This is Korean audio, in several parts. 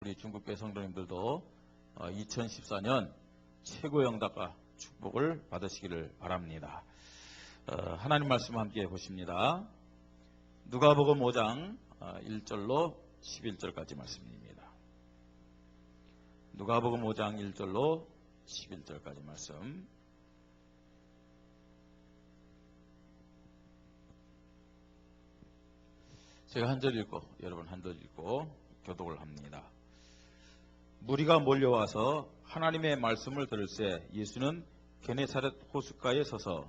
우리 중국교회 성도님들도 2014년 최고의 응답과 축복을 받으시기를 바랍니다. 하나님 말씀 함께 보십니다. 누가복음 5장 1절로 11절까지 말씀입니다. 누가복음 5장 1절로 11절까지 말씀. 제가 한 절 읽고 여러분 한 절 읽고 교독을 합니다. 무리가 몰려와서 하나님의 말씀을 들을새 예수는 게네사렛 호숫가에 서서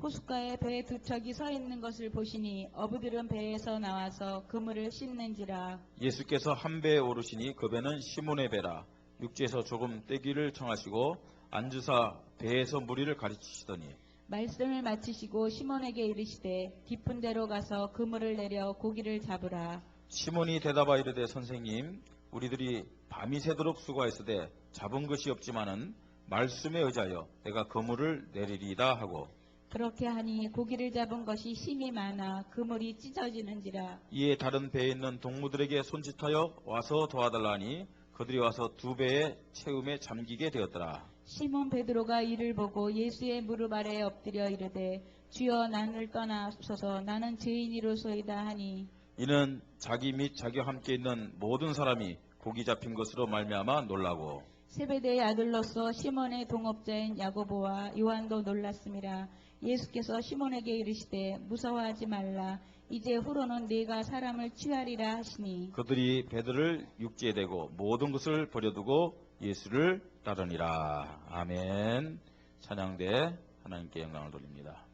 호숫가에 배 두 척이 서 있는 것을 보시니 어부들은 배에서 나와서 그물을 씻는지라. 예수께서 한 배에 오르시니 그 배는 시몬의 배라. 육지에서 조금 떼기를 청하시고 앉으사 배에서 무리를 가르치시더니 말씀을 마치시고 시몬에게 이르시되 깊은 데로 가서 그물을 내려 고기를 잡으라. 시몬이 대답하여 이르되 선생님 우리들이 밤이 새도록 수고하였으되 잡은 것이 없지만은 말씀에 의하여 내가 그물을 내리리이다 하고 그렇게 하니 고기를 잡은 것이 심이 많아 그물이 찢어지는지라. 이에 다른 배에 있는 동무들에게 손짓하여 와서 도와달라 하니 그들이 와서 두 배의 채움에 잠기게 되었더라. 시몬 베드로가 이를 보고 예수의 무릎 아래에 엎드려 이르되 주여 나를 떠나소서 나는 죄인이로소이다 하니 이는 자기 및 자기와 함께 있는 모든 사람이 고기 잡힌 것으로 말미암아 놀라고 세베대의 아들로서 시몬의 동업자인 야고보와 요한도 놀랐음이라. 예수께서 시몬에게 이르시되 무서워하지 말라. 이제 후로는 네가 사람을 취하리라 하시니 그들이 배들을 육지에 대고 모든 것을 버려두고 예수를 따르니라. 아멘. 찬양대 하나님께 영광을 돌립니다.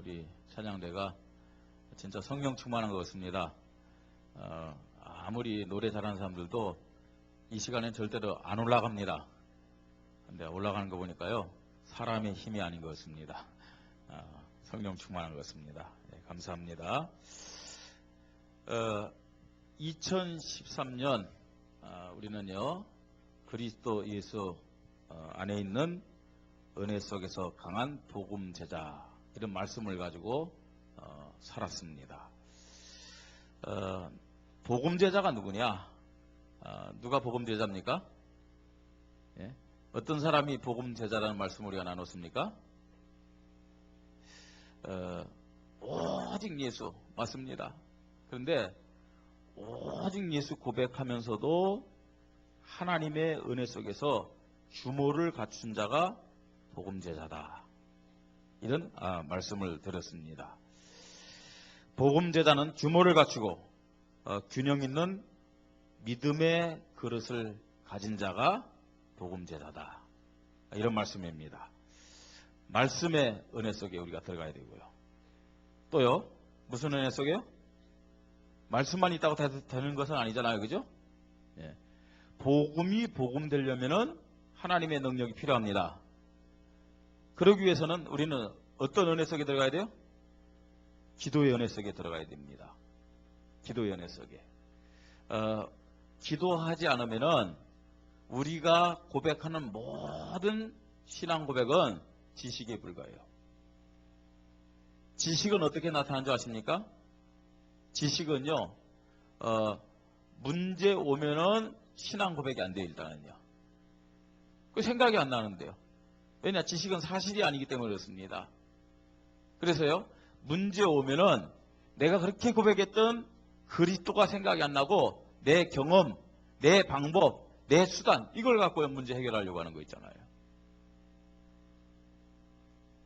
우리 찬양대가 진짜 성령 충만한 것 같습니다. 아무리 노래 잘하는 사람들도 이 시간엔 절대로 안 올라갑니다. 근데 올라가는 거 보니까요, 사람의 힘이 아닌 것 같습니다. 성령 충만한 것 같습니다. 네, 감사합니다. 2013년 우리는요, 그리스도 예수 안에 있는 은혜 속에서 강한 복음 제자, 이런 말씀을 가지고 살았습니다. 복음 제자가 누구냐? 누가 복음 제자입니까? 예? 어떤 사람이 복음 제자라는 말씀을 우리가 나눴습니까? 오직 예수 맞습니다. 그런데 오직 예수 고백하면서도 하나님의 은혜 속에서 주모를 갖춘 자가 복음 제자다, 이런 말씀을 드렸습니다. 복음 제자는 주모를 갖추고 균형 있는 믿음의 그릇을 가진 자가 복음 제자다, 이런 말씀입니다. 말씀의 은혜 속에 우리가 들어가야 되고요. 또요, 무슨 은혜 속에요? 말씀만 있다고 되는 것은 아니잖아요, 그죠? 예. 복음이 복음 되려면은 하나님의 능력이 필요합니다. 그러기 위해서는 우리는 어떤 은혜 속에 들어가야 돼요? 기도의 은혜 속에 들어가야 됩니다. 기도의 은혜 속에. 기도하지 않으면은 우리가 고백하는 모든 신앙 고백은 지식에 불과해요. 지식은 어떻게 나타나는 줄 아십니까? 지식은요, 문제 오면은 신앙 고백이 안 돼요, 일단은요. 그 생각이 안 나는데요. 왜냐, 지식은 사실이 아니기 때문에 그렇습니다. 그래서요, 문제 오면은 내가 그렇게 고백했던 그리스도가 생각이 안 나고 내 경험, 내 방법, 내 수단, 이걸 갖고 문제 해결하려고 하는 거 있잖아요.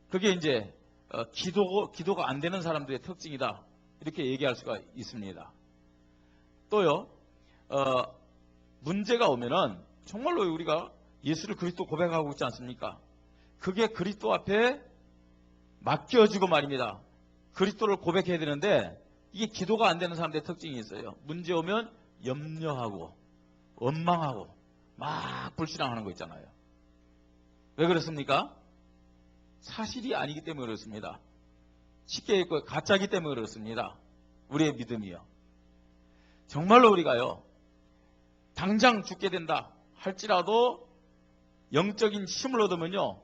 그게 이제 기도가 안 되는 사람들의 특징이다, 이렇게 얘기할 수가 있습니다. 또요, 문제가 오면은 정말로 우리가 예수를 그리스도 고백하고 있지 않습니까? 그게 그리스도 앞에 맡겨지고 말입니다. 그리스도를 고백해야 되는데 이게 기도가 안 되는 사람들의 특징이 있어요. 문제 오면 염려하고 원망하고 막 불신앙하는 거 있잖아요. 왜 그렇습니까? 사실이 아니기 때문에 그렇습니다. 쉽게 얘기해 가짜이기 때문에 그렇습니다. 우리의 믿음이요. 정말로 우리가요, 당장 죽게 된다 할지라도 영적인 힘을 얻으면요,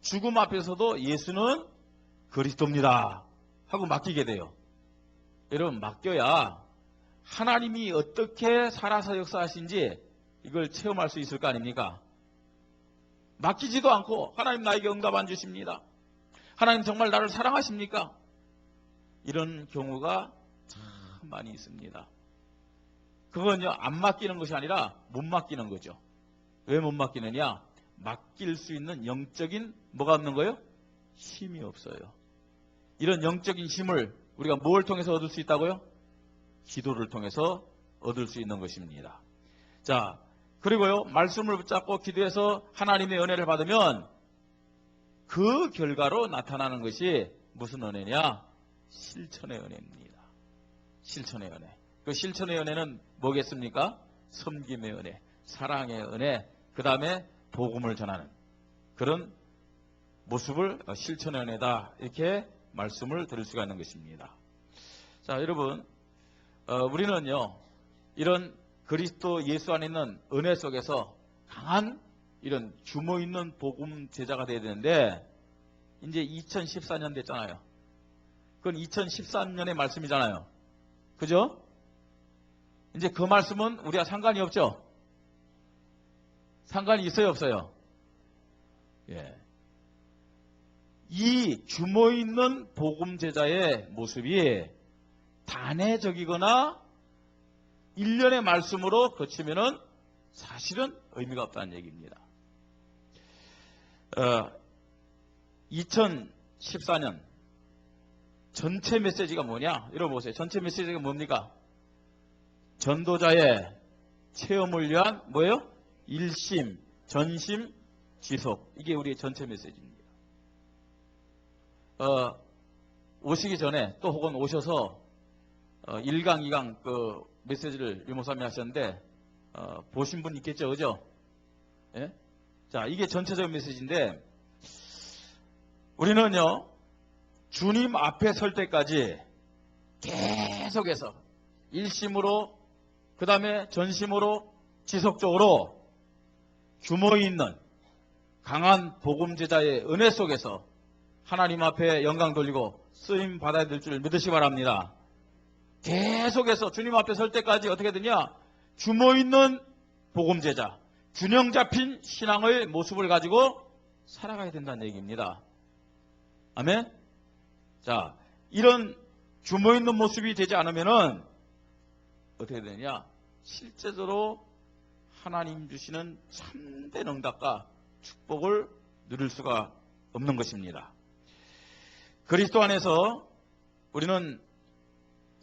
죽음 앞에서도 예수는 그리스도입니다 하고 맡기게 돼요. 여러분, 맡겨야 하나님이 어떻게 살아서 역사하신지 이걸 체험할 수 있을 거 아닙니까? 맡기지도 않고 하나님 나에게 응답 안 주십니다, 하나님 정말 나를 사랑하십니까? 이런 경우가 참 많이 있습니다. 그건요, 안 맡기는 것이 아니라 못 맡기는 거죠. 왜 못 맡기느냐? 맡길 수 있는 영적인 뭐가 없는 거예요? 힘이 없어요. 이런 영적인 힘을 우리가 뭘 통해서 얻을 수 있다고요? 기도를 통해서 얻을 수 있는 것입니다. 자, 그리고요, 말씀을 붙잡고 기도해서 하나님의 은혜를 받으면 그 결과로 나타나는 것이 무슨 은혜냐? 실천의 은혜입니다. 실천의 은혜. 그 실천의 은혜는 뭐겠습니까? 섬김의 은혜, 사랑의 은혜, 그 다음에 복음을 전하는 그런 모습을 실천의 은혜다, 이렇게 말씀을 드릴 수가 있는 것입니다. 자, 여러분, 우리는요, 이런 그리스도 예수 안에 있는 은혜 속에서 강한 이런 규모 있는 복음 제자가 되어야 되는데, 이제 2014년 됐잖아요. 그건 2013년의 말씀이잖아요. 그죠? 이제 그 말씀은 우리가 상관이 없죠? 상관이 있어요, 없어요? 예. 이 규모 있는 복음 제자의 모습이 단회적이거나 일련의 말씀으로 거치면은 사실은 의미가 없다는 얘기입니다. 2014년 전체 메시지가 뭐냐? 여러분 보세요. 전체 메시지가 뭡니까? 전도자의 체험을 위한 뭐예요? 일심, 전심, 지속. 이게 우리의 전체 메시지입니다. 오시기 전에 또 혹은 오셔서 1강, 2강 그 메시지를 유목사님이 하셨는데 보신 분 있겠죠, 그죠? 예? 자, 이게 전체적인 메시지인데 우리는요 주님 앞에 설 때까지 계속해서 일심으로 그 다음에 전심으로 지속적으로 규모 있는 강한 복음제자의 은혜 속에서 하나님 앞에 영광 돌리고 쓰임 받아야 될 줄 믿으시기 바랍니다. 계속해서 주님 앞에 설 때까지 어떻게 되냐? 규모 있는 복음제자, 균형 잡힌 신앙의 모습을 가지고 살아가야 된다는 얘기입니다. 아멘? 자, 이런 규모 있는 모습이 되지 않으면은 어떻게 되느냐? 실제적으로 하나님 주시는 참된 응답과 축복을 누릴 수가 없는 것입니다. 그리스도 안에서 우리는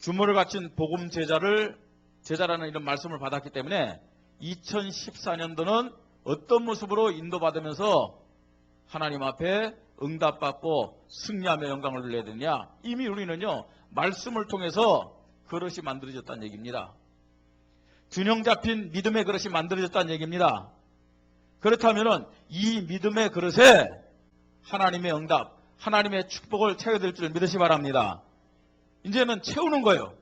규모를 갖춘 복음 제자라는 이런 말씀을 받았기 때문에 2014년도는 어떤 모습으로 인도받으면서 하나님 앞에 응답받고 승리하며 영광을 누려야 되느냐? 이미 우리는요 말씀을 통해서 그릇이 만들어졌다는 얘기입니다. 균형 잡힌 믿음의 그릇이 만들어졌다는 얘기입니다. 그렇다면 이 믿음의 그릇에 하나님의 응답, 하나님의 축복을 채워야 될 줄 믿으시 바랍니다. 이제는 채우는 거예요.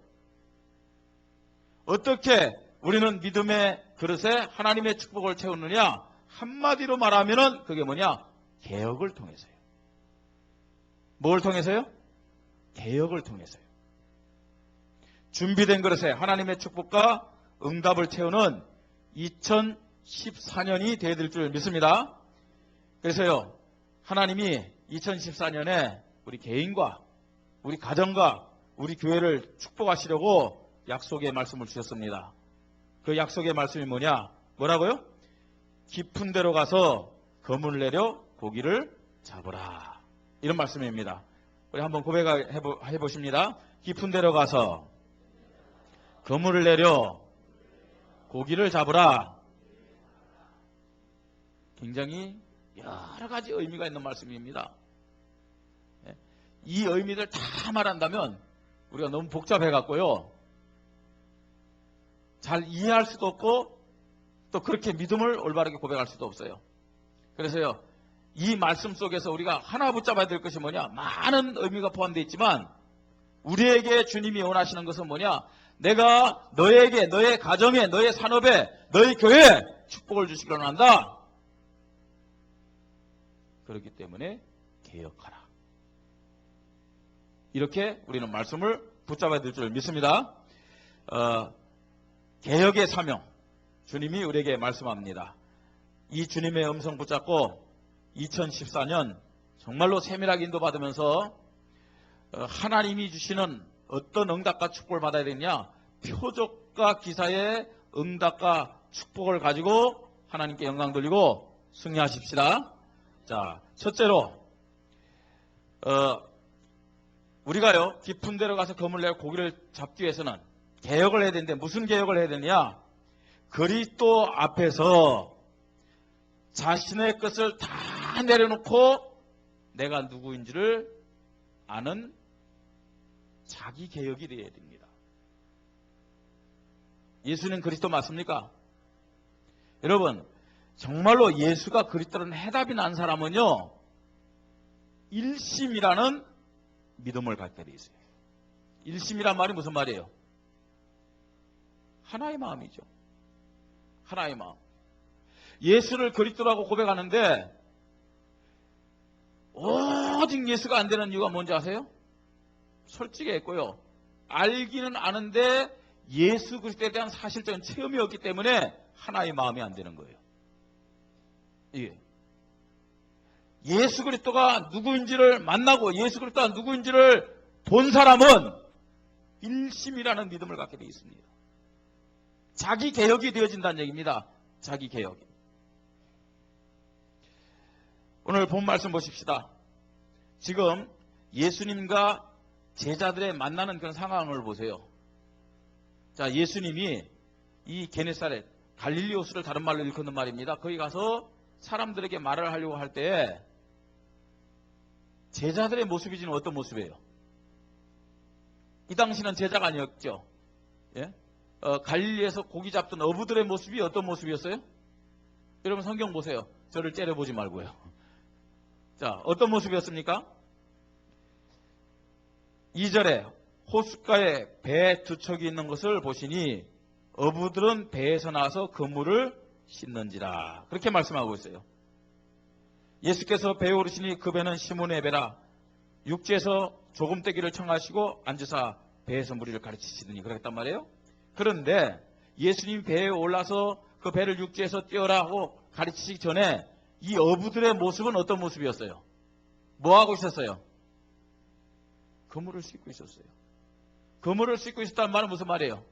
어떻게 우리는 믿음의 그릇에 하나님의 축복을 채우느냐? 한마디로 말하면 그게 뭐냐? 개혁을 통해서요. 뭘 통해서요? 개혁을 통해서요. 준비된 그릇에 하나님의 축복과 응답을 채우는 2014년이 되어야 될 줄 믿습니다. 그래서요, 하나님이 2014년에 우리 개인과 우리 가정과 우리 교회를 축복하시려고 약속의 말씀을 주셨습니다. 그 약속의 말씀이 뭐냐? 뭐라고요? 깊은 데로 가서 검을 내려 고기를 잡으라. 이런 말씀입니다. 우리 한번 고백해 보십니다. 깊은 데로 가서 그물을 내려 고기를 잡으라. 굉장히 여러 가지 의미가 있는 말씀입니다. 이 의미를 다 말한다면 우리가 너무 복잡해 갖고요. 잘 이해할 수도 없고 또 그렇게 믿음을 올바르게 고백할 수도 없어요. 그래서요. 이 말씀 속에서 우리가 하나 붙잡아야 될 것이 뭐냐? 많은 의미가 포함되어 있지만 우리에게 주님이 원하시는 것은 뭐냐? 내가 너에게, 너의 가정에, 너의 산업에, 너의 교회에 축복을 주시기를 원한다. 그렇기 때문에 개혁하라. 이렇게 우리는 말씀을 붙잡아야 될 줄 믿습니다. 개혁의 사명, 주님이 우리에게 말씀합니다. 이 주님의 음성 붙잡고 2014년 정말로 세밀하게 인도받으면서 하나님이 주시는 어떤 응답과 축복을 받아야 되느냐? 표적과 기사의 응답과 축복을 가지고 하나님께 영광 돌리고 승리하십시다. 자, 첫째로 우리가요 깊은 데로 가서 검을 내고 고기를 잡기 위해서는 개혁을 해야 되는데 무슨 개혁을 해야 되느냐? 그리스도 앞에서 자신의 것을 다 내려놓고 내가 누구인지를 아는 자기 개혁이 되어야 됩니다. 예수는 그리스도 맞습니까? 여러분, 정말로 예수가 그리스도라는 해답이 난 사람은요, 일심이라는 믿음을 갖게 되어 있어요. 일심이란 말이 무슨 말이에요? 하나의 마음이죠. 하나의 마음. 예수를 그리스도라고 고백하는데 오직 예수가 안 되는 이유가 뭔지 아세요? 솔직했고요. 알기는 아는데 예수 그리스도에 대한 사실적인 체험이 없기 때문에 하나의 마음이 안 되는 거예요. 이게 예수 그리스도가 누구인지를 만나고 예수 그리스도가 누구인지를 본 사람은 일심이라는 믿음을 갖게 되어 있습니다. 자기 개혁이 되어진다는 얘기입니다. 자기 개혁이. 오늘 본 말씀 보십시다. 지금 예수님과 제자들의 만나는 그런 상황을 보세요. 자, 예수님이 이 게네사렛 갈릴리 호수를 다른 말로 일컫는 말입니다. 거기 가서 사람들에게 말을 하려고 할 때 제자들의 모습이 지금 어떤 모습이에요? 이 당시는 제자가 아니었죠. 예? 갈릴리에서 고기 잡던 어부들의 모습이 어떤 모습이었어요? 여러분 성경 보세요. 저를 째려보지 말고요. 자, 어떤 모습이었습니까? 2절에 호숫가에 배 두 척이 있는 것을 보시니 어부들은 배에서 나와서 그물을 씻는지라. 그렇게 말씀하고 있어요. 예수께서 배에 오르시니 그 배는 시몬의 배라. 육지에서 조금 떼기를 청하시고 앉으사 배에서 무리를 가르치시더니 그랬단 말이에요. 그런데 예수님이 배에 올라서 그 배를 육지에서 띄어라 하고 가르치시기 전에 이 어부들의 모습은 어떤 모습이었어요? 뭐 하고 있었어요? 그물을 씻고 있었어요. 그물을 씻고 있었다는 말은 무슨 말이에요?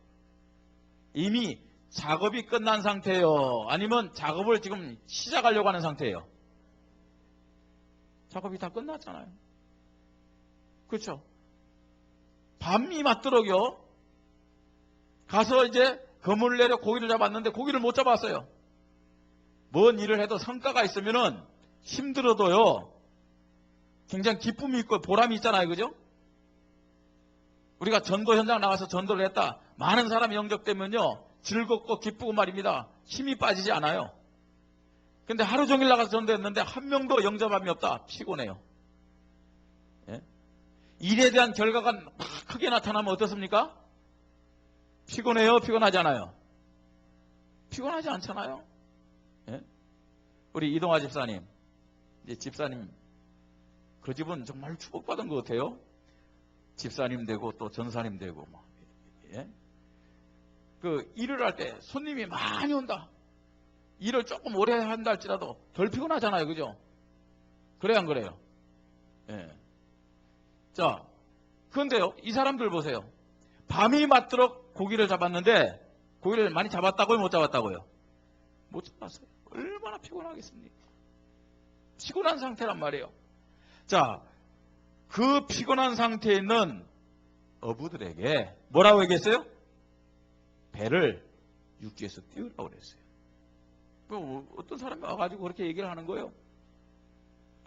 이미 작업이 끝난 상태예요? 아니면 작업을 지금 시작하려고 하는 상태예요? 작업이 다 끝났잖아요. 그렇죠? 밤이 맞도록요. 가서 이제 그물을 내려 고기를 잡았는데 고기를 못 잡았어요. 뭔 일을 해도 성과가 있으면은 힘들어도요. 굉장히 기쁨이 있고 보람이 있잖아요. 그죠? 우리가 전도 현장 나가서 전도를 했다. 많은 사람이 영접되면요. 즐겁고 기쁘고 말입니다. 힘이 빠지지 않아요. 근데 하루 종일 나가서 전도했는데 한 명도 영접함이 없다. 피곤해요. 예? 일에 대한 결과가 막 크게 나타나면 어떻습니까? 피곤해요? 피곤하지 않아요? 피곤하지 않잖아요? 예? 우리 이동화 집사님, 이제 집사님, 그 집은 정말 축복받은 것 같아요. 집사님 되고 또 전사님 되고 뭐. 예? 그 일을 할 때 손님이 많이 온다. 일을 조금 오래 한다 할지라도 덜 피곤하잖아요. 그죠? 그래요, 안 그래요? 예. 자, 그런데요, 이 사람들 보세요. 밤이 맞도록 고기를 잡았는데, 고기를 많이 잡았다고요? 못 잡았다고요? 못 잡았어요. 얼마나 피곤하겠습니까? 피곤한 상태란 말이에요. 자, 그 피곤한 상태에 있는 어부들에게 뭐라고 얘기했어요? 배를 육지에서 띄우라고 그랬어요. 어떤 사람이 와가지고 그렇게 얘기를 하는 거예요.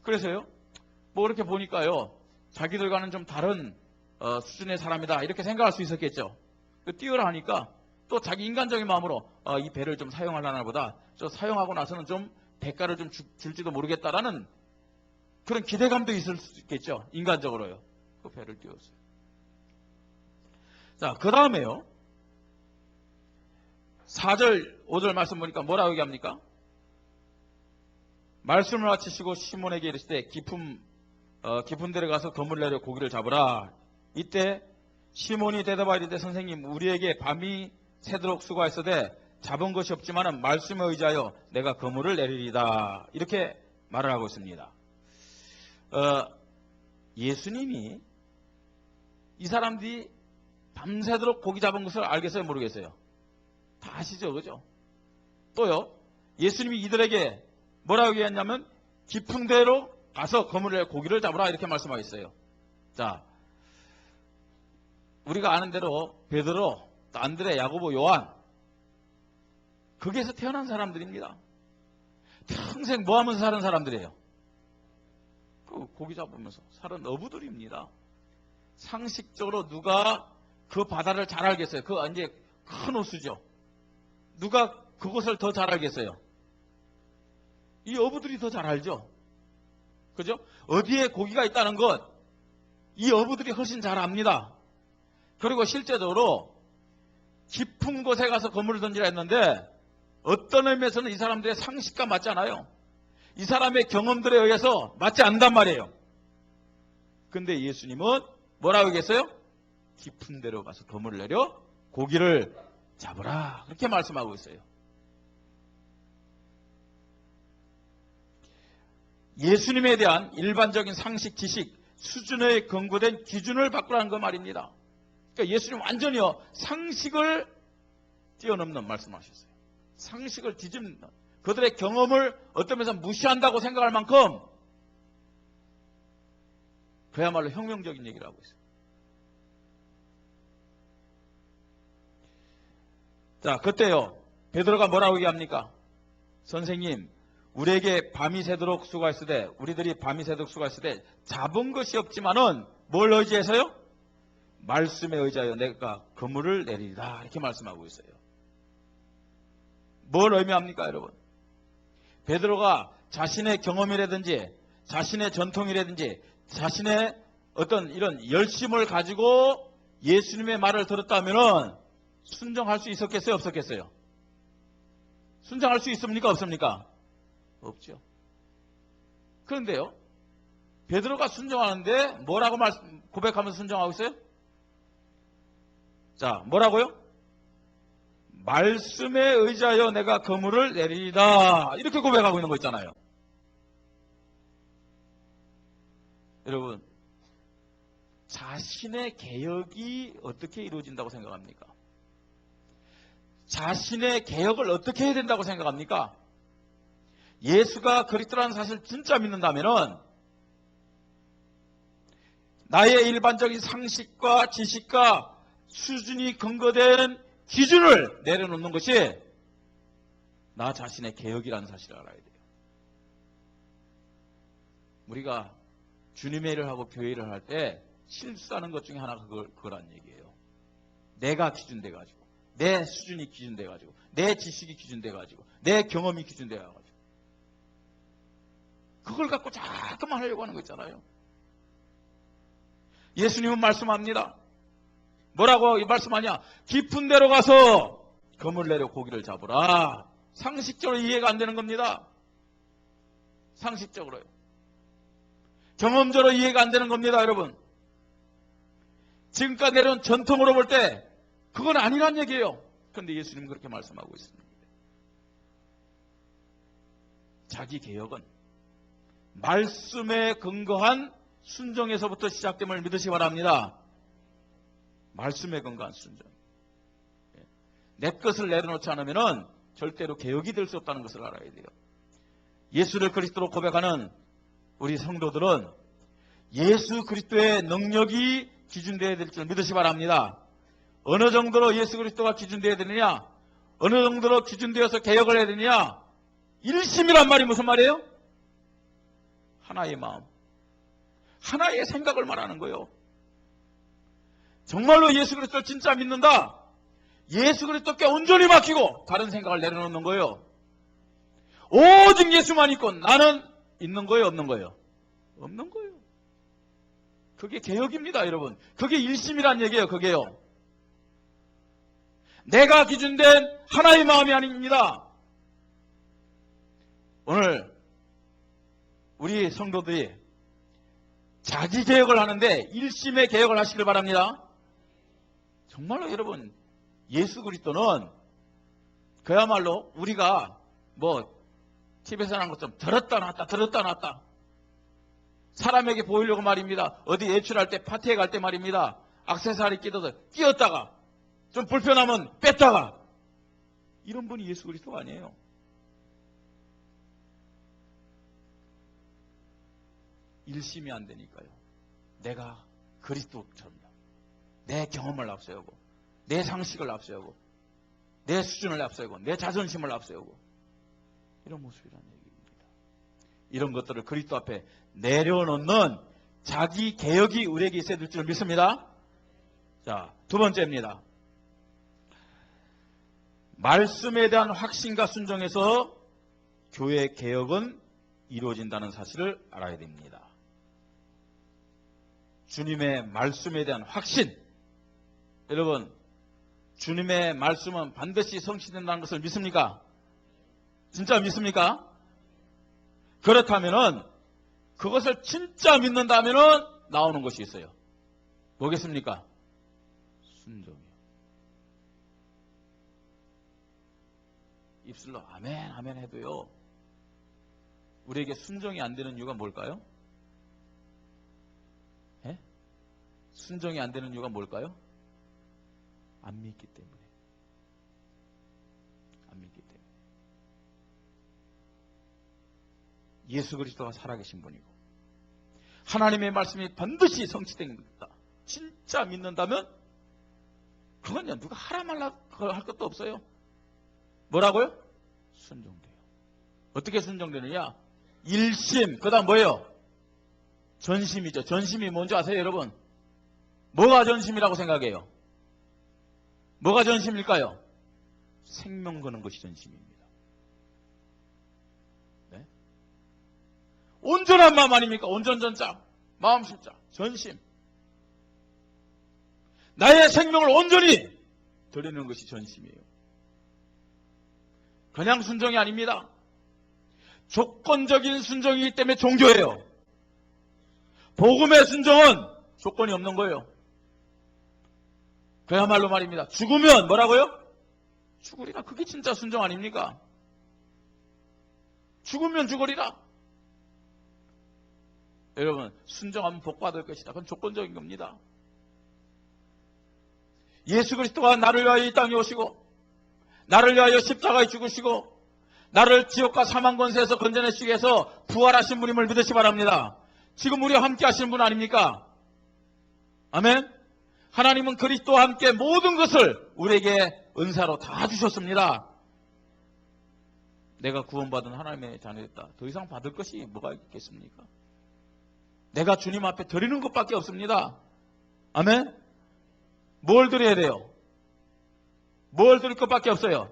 그래서요, 뭐 그렇게 보니까요, 자기들과는 좀 다른 수준의 사람이다 이렇게 생각할 수 있었겠죠. 띄우라 하니까 또 자기 인간적인 마음으로 이 배를 좀 사용하려나 보다. 저 사용하고 나서는 좀 대가를 좀 줄지도 모르겠다라는 그런 기대감도 있을 수 있겠죠. 인간적으로요. 그 배를 띄웠어요. 자, 그 다음에요. 4절, 5절 말씀 보니까 뭐라고 얘기합니까? 말씀을 마치시고 시몬에게 이르시되 깊은 데로 가서 그물 내려 고기를 잡으라. 이때 시몬이 대답하여 이르되 선생님 우리에게 밤이 새도록 수고하였으되 잡은 것이 없지만 말씀에 의지하여 내가 그물을 내리리다. 이렇게 말을 하고 있습니다. 예수님이 이 사람들이 밤새도록 고기 잡은 것을 알겠어요? 모르겠어요? 다 아시죠? 그죠? 또요, 예수님이 이들에게 뭐라고 얘기했냐면 깊은 데로 가서 그물에 고기를 잡으라 이렇게 말씀하셨어요. 자, 우리가 아는 대로 베드로, 안드레, 야고보, 요한 거기에서 태어난 사람들입니다. 평생 뭐 하면서 사는 사람들이에요? 고기 잡으면서 사는 어부들입니다. 상식적으로 누가 그 바다를 잘 알겠어요? 그 이제 큰 호수죠. 누가 그곳을 더 잘 알겠어요? 이 어부들이 더 잘 알죠. 그죠? 어디에 고기가 있다는 것, 이 어부들이 훨씬 잘 압니다. 그리고 실제적으로 깊은 곳에 가서 그물을 던지라 했는데 어떤 의미에서는 이 사람들의 상식과 맞지 않아요. 이 사람의 경험들에 의해서 맞지 않단 말이에요. 근데 예수님은 뭐라고 얘기했어요? 깊은 데로 가서 그물을 내려 고기를 잡으라. 그렇게 말씀하고 있어요. 예수님에 대한 일반적인 상식, 지식, 수준에 근거된 기준을 바꾸라는 거 말입니다. 그러니까 예수님 완전히요, 상식을 뛰어넘는 말씀하셨어요. 상식을 뒤집는, 그들의 경험을 어떤 면에서 무시한다고 생각할 만큼 그야말로 혁명적인 얘기를 하고 있어요. 자, 그때요, 베드로가 뭐라고 얘기합니까? 선생님, 우리에게 밤이 새도록 수고했으되, 우리들이 밤이 새도록 수고했으되, 잡은 것이 없지만은 뭘 의지해서요? 말씀에 의지하여 내가 그물을 내리리라 이렇게 말씀하고 있어요. 뭘 의미합니까 여러분? 베드로가 자신의 경험이라든지 자신의 전통이라든지 자신의 어떤 이런 열심을 가지고 예수님의 말을 들었다면 순종할 수 있었겠어요? 없었겠어요? 순종할 수 있습니까? 없습니까? 없죠. 그런데요, 베드로가 순종하는데 뭐라고 고백하면서 순종하고 있어요? 자, 뭐라고요? 말씀에 의지하여 내가 그물을 내리리라 이렇게 고백하고 있는 거 있잖아요. 여러분, 자신의 개혁이 어떻게 이루어진다고 생각합니까? 자신의 개혁을 어떻게 해야 된다고 생각합니까? 예수가 그리스도라는 사실을 진짜 믿는다면은 나의 일반적인 상식과 지식과 수준이 근거된 기준을 내려놓는 것이 나 자신의 개혁이라는 사실을 알아야 돼요. 우리가 주님의 일을 하고 교회 일을 할 때 실수하는 것 중에 하나가 그거란 얘기예요. 내가 기준돼가지고, 내 수준이 기준돼가지고, 내 지식이 기준돼가지고, 내 경험이 기준돼가지고, 그걸 갖고 자꾸만 하려고 하는 거 있잖아요. 예수님은 말씀합니다. 뭐라고 말씀하냐? 깊은 데로 가서 그물 내려 고기를 잡으라. 상식적으로 이해가 안 되는 겁니다. 상식적으로요. 경험적으로 이해가 안 되는 겁니다, 여러분. 지금까지 내려온 전통으로 볼 때 그건 아니란 얘기예요. 그런데 예수님은 그렇게 말씀하고 있습니다. 자기 개혁은 말씀에 근거한 순종에서부터 시작됨을 믿으시기 바랍니다. 말씀에 근거한 순종. 내 것을 내려놓지 않으면 절대로 개혁이 될 수 없다는 것을 알아야 돼요. 예수를 그리스도로 고백하는 우리 성도들은 예수 그리스도의 능력이 기준되어야 될 줄 믿으시기 바랍니다. 어느 정도로 예수 그리스도가 기준되어야 되느냐? 어느 정도로 기준되어서 개혁을 해야 되느냐? 일심이란 말이 무슨 말이에요? 하나의 마음, 하나의 생각을 말하는 거예요. 정말로 예수 그리스도를 진짜 믿는다. 예수 그리스도께 온전히 맡기고 다른 생각을 내려놓는 거예요. 오직 예수만 있고 나는 있는 거예요, 없는 거예요? 없는 거예요. 그게 개혁입니다, 여러분. 그게 일심이란 얘기예요, 그게요. 내가 기준된 하나의 마음이 아닙니다. 오늘 우리 성도들이 자기 개혁을 하는데 일심의 개혁을 하시길 바랍니다. 정말로 여러분, 예수 그리스도는 그야말로 우리가 TV에서 하는 것처럼 들었다 놨다 들었다 놨다 사람에게 보이려고 말입니다. 어디 외출할 때 파티에 갈 때 말입니다. 액세서리 끼었다가 좀 불편하면 뺐다가 이런 분이 예수 그리스도가 아니에요. 일심이 안 되니까요. 내가 그리스도처럼 내 경험을 앞세우고 내 상식을 앞세우고 내 수준을 앞세우고 내 자존심을 앞세우고 이런 모습이라는 얘기입니다. 이런 것들을 그리스도 앞에 내려놓는 자기 개혁이 우리에게 있어야 될 줄 믿습니다. 자, 두 번째입니다. 말씀에 대한 확신과 순종에서 교회 개혁은 이루어진다는 사실을 알아야 됩니다. 주님의 말씀에 대한 확신. 여러분, 주님의 말씀은 반드시 성취된다는 것을 믿습니까? 진짜 믿습니까? 그렇다면은 그것을 진짜 믿는다면은 나오는 것이 있어요. 뭐겠습니까? 순종이요. 입술로 아멘 아멘 해도요. 우리에게 순종이 안 되는 이유가 뭘까요? 예? 순종이 안 되는 이유가 뭘까요? 안 믿기 때문에. 안 믿기 때문에. 예수 그리스도가 살아계신 분이고 하나님의 말씀이 반드시 성취됩니다. 진짜 믿는다면 그건요 누가 하라 말라 할 것도 없어요. 뭐라고요? 순종돼요. 어떻게 순종되느냐? 일심, 그 다음 뭐예요? 전심이죠. 전심이 뭔지 아세요 여러분? 뭐가 전심이라고 생각해요? 뭐가 전심일까요? 생명 거는 것이 전심입니다. 네? 온전한 마음 아닙니까? 온전전자, 마음 심자, 전심. 나의 생명을 온전히 드리는 것이 전심이에요. 그냥 순종이 아닙니다. 조건적인 순종이기 때문에 종교예요. 복음의 순종은 조건이 없는 거예요. 그야말로 말입니다. 죽으면 뭐라고요? 죽으리라. 그게 진짜 순종 아닙니까? 죽으면 죽으리라. 여러분, 순종하면 복 받을 것이다. 그건 조건적인 겁니다. 예수 그리스도가 나를 위하여 이 땅에 오시고 나를 위하여 십자가에 죽으시고 나를 지옥과 사망 권세에서 건져내시기 위해서 부활하신 분임을 믿으시 바랍니다. 지금 우리와 함께 하시는 분 아닙니까? 아멘. 하나님은 그리스도와 함께 모든 것을 우리에게 은사로 다 주셨습니다. 내가 구원받은 하나님의 자녀였다. 더 이상 받을 것이 뭐가 있겠습니까? 내가 주님 앞에 드리는 것밖에 없습니다. 아멘. 뭘 드려야 돼요? 뭘 드릴 것밖에 없어요?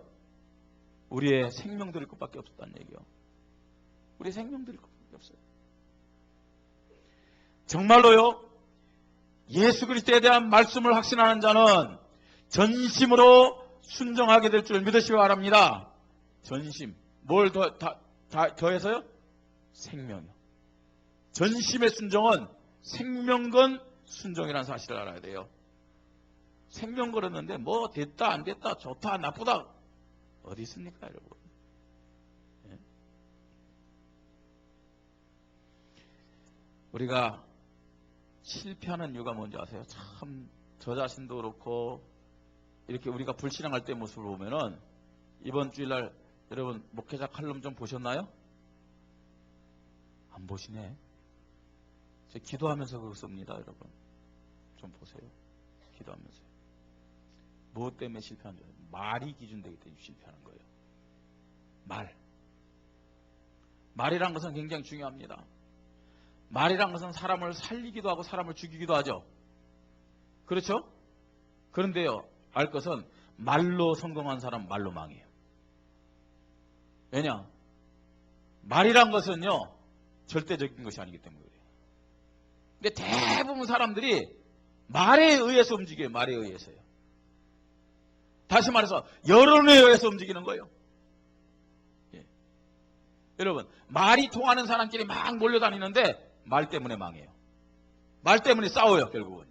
우리의 생명 드릴 것밖에 없었다는 얘기요. 우리의 생명 드릴 것밖에 없어요. 정말로요, 예수 그리스도에 대한 말씀을 확신하는 자는 전심으로 순종하게 될 줄 믿으시기 바랍니다. 전심. 뭘 더해서요? 생명이요. 전심의 순종은 생명건 순종이라는 사실을 알아야 돼요. 생명 걸었는데 뭐 됐다 안 됐다 좋다 나쁘다 어디 있습니까 여러분? 예? 우리가 실패하는 이유가 뭔지 아세요? 참 저 자신도 그렇고 이렇게 우리가 불신앙할 때 모습을 보면은 이번 주일날 여러분 목회자 칼럼 좀 보셨나요? 안 보시네. 제가 기도하면서 그거 씁니다 여러분. 좀 보세요. 기도하면서. 무엇 때문에 실패한 줄 알아요? 말이 기준되기 때문에 실패하는 거예요. 말이란 것은 굉장히 중요합니다. 말이란 것은 사람을 살리기도 하고 사람을 죽이기도 하죠. 그렇죠? 그런데요, 알 것은 말로 성공한 사람 말로 망해요. 왜냐? 말이란 것은요, 절대적인 것이 아니기 때문에 그래요. 근데 대부분 사람들이 말에 의해서 움직여요. 말에 의해서요. 다시 말해서 여론에 의해서 움직이는 거예요. 예. 여러분, 말이 통하는 사람끼리 막 몰려다니는데 말 때문에 망해요. 말 때문에 싸워요, 결국은요.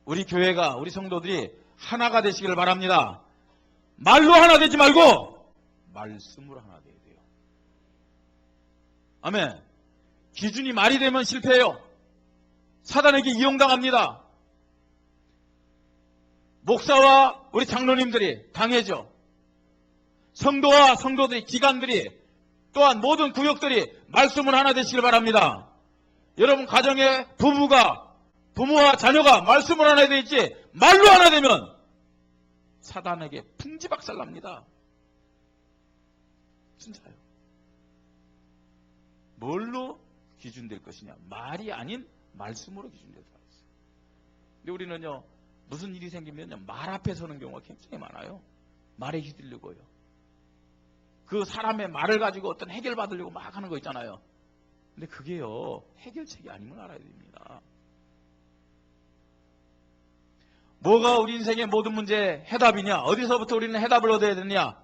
우리 교회가, 우리 성도들이 하나가 되시기를 바랍니다. 말로 하나 되지 말고 말씀으로 하나 돼야 돼요. 아멘. 기준이 말이 되면 실패해요. 사단에게 이용당합니다. 목사와 우리 장로님들이 당해죠. 성도와 성도들이, 기관들이, 또한 모든 구역들이 말씀을 하나 되시길 바랍니다. 여러분 가정의 부모와 자녀가 말씀을 하나 되지 말로 하나 되면 사단에게 풍지박살 납니다. 진짜요. 뭘로 기준될 것이냐? 말이 아닌 말씀으로 기준될 수 있어요. 근데 우리는요, 무슨 일이 생기면요, 말 앞에 서는 경우가 굉장히 많아요. 말에 휘둘리고요. 그 사람의 말을 가지고 어떤 해결 받으려고 막 하는 거 있잖아요. 근데 그게요, 해결책이 아님을 알아야 됩니다. 뭐가 우리 인생의 모든 문제의 해답이냐? 어디서부터 우리는 해답을 얻어야 되느냐?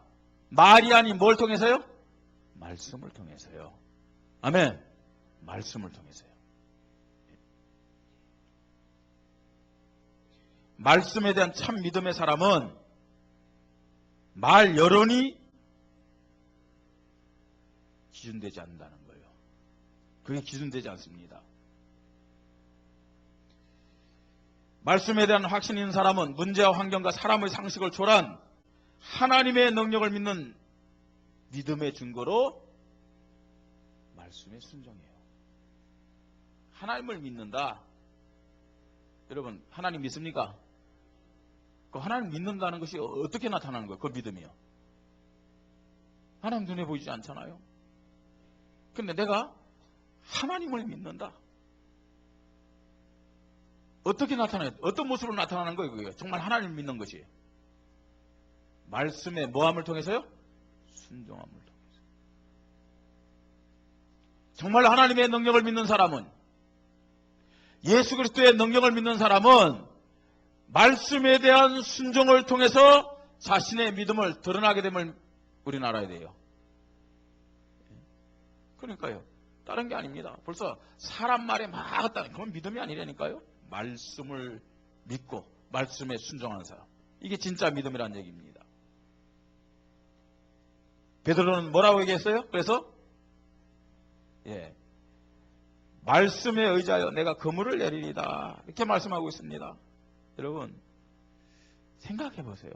말이 아닌 뭘 통해서요? 말씀을 통해서요. 아멘. 말씀을 통해서요. 말씀에 대한 참 믿음의 사람은 말 여론이 기준되지 않는다는 거예요. 그게 기준되지 않습니다. 말씀에 대한 확신이 있는 사람은 문제와 환경과 사람의 상식을 초월한 하나님의 능력을 믿는 믿음의 증거로 말씀에 순종해요. 하나님을 믿는다. 여러분, 하나님 믿습니까? 그 하나님 믿는다는 것이 어떻게 나타나는 거예요? 그 믿음이요. 하나님 눈에 보이지 않잖아요. 근데 내가 하나님을 믿는다. 어떻게 나타나요? 어떤 모습으로 나타나는 거예요? 그게 정말 하나님을 믿는 것이. 말씀의 뭐함을 통해서요? 순종함을 통해서. 정말 하나님의 능력을 믿는 사람은, 예수 그리스도의 능력을 믿는 사람은 말씀에 대한 순종을 통해서 자신의 믿음을 드러나게 됨을 우리는 알아야 돼요. 그러니까요. 다른 게 아닙니다. 벌써 사람 말에 막 했다는 그건 믿음이 아니라니까요. 말씀을 믿고 말씀에 순종하는 사람. 이게 진짜 믿음이라는 얘기입니다. 베드로는 뭐라고 얘기했어요? 그래서 말씀에 의지하여 내가 그물을 내리리다. 이렇게 말씀하고 있습니다. 여러분 생각해 보세요.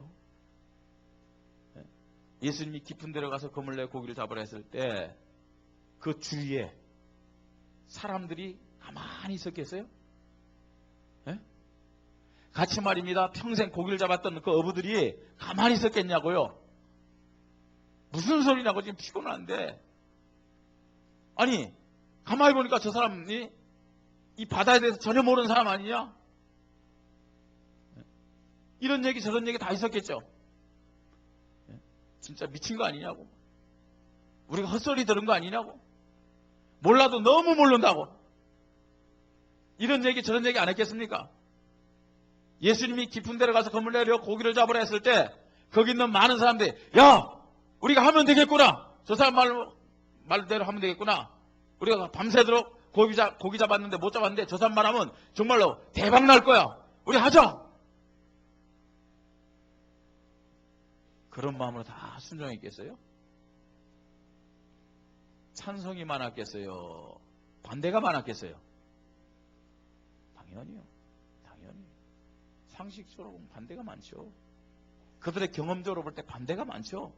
예수님이 깊은 데로 가서 그물 내 고기를 잡으라 했을 때 그 주위에 사람들이 가만히 있었겠어요? 같이 말입니다. 평생 고기를 잡았던 그 어부들이 가만히 있었겠냐고요? 무슨 소리냐고 지금 피곤한데. 아니 가만히 보니까 저 사람이 이 바다에 대해서 전혀 모르는 사람 아니냐? 이런 얘기 저런 얘기 다 있었겠죠. 진짜 미친 거 아니냐고. 우리가 헛소리 들은 거 아니냐고. 몰라도 너무 모른다고. 이런 얘기 저런 얘기 안 했겠습니까? 예수님이 깊은 데로 가서 그물 내려 고기를 잡으라 했을 때 거기 있는 많은 사람들이 야 우리가 하면 되겠구나. 저 사람 말대로 하면 되겠구나. 우리가 밤새도록 고기 잡았는데 못 잡았는데 저 사람 말하면 정말로 대박 날 거야. 우리 하자. 그런 마음으로 다 순종했겠어요? 찬성이 많았겠어요? 반대가 많았겠어요? 당연히요. 당연히. 상식적으로 보면 반대가 많죠. 그들의 경험적으로 볼 때 반대가 많죠.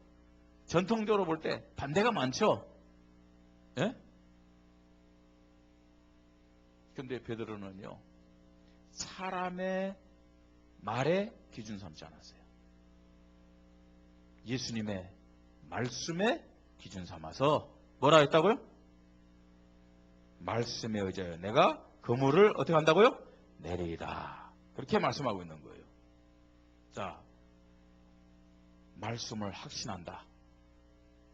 전통적으로 볼 때 반대가 많죠. 예? 근데 베드로는요, 사람의 말에 기준 삼지 않았어요. 예수님의 말씀에 기준 삼아서 뭐라 했다고요? 말씀에 의지하여 내가 그물을 어떻게 한다고요? 내리리라. 그렇게 말씀하고 있는 거예요. 자, 말씀을 확신한다.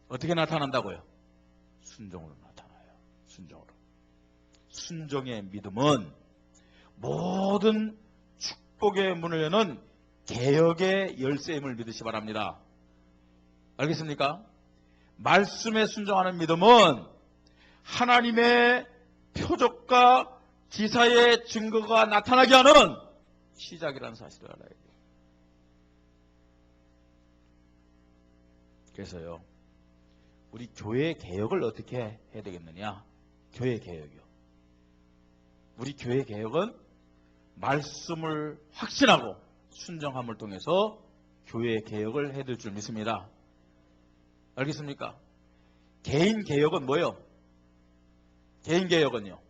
어떻게 나타난다고요? 순종으로 나타나요. 순종으로. 순종의 믿음은 모든 축복의 문을 여는 개혁의 열쇠임을 믿으시 바랍니다. 알겠습니까? 말씀에 순종하는 믿음은 하나님의 표적과 기사의 증거가 나타나게 하는 시작이라는 사실을 알아야 돼요. 그래서요, 우리 교회 개혁을 어떻게 해야 되겠느냐? 교회 개혁이요. 우리 교회 개혁은 말씀을 확신하고 순종함을 통해서 교회 개혁을 해야 될 줄 믿습니다. 알겠습니까? 개인 개혁은 뭐예요? 개인 개혁은요.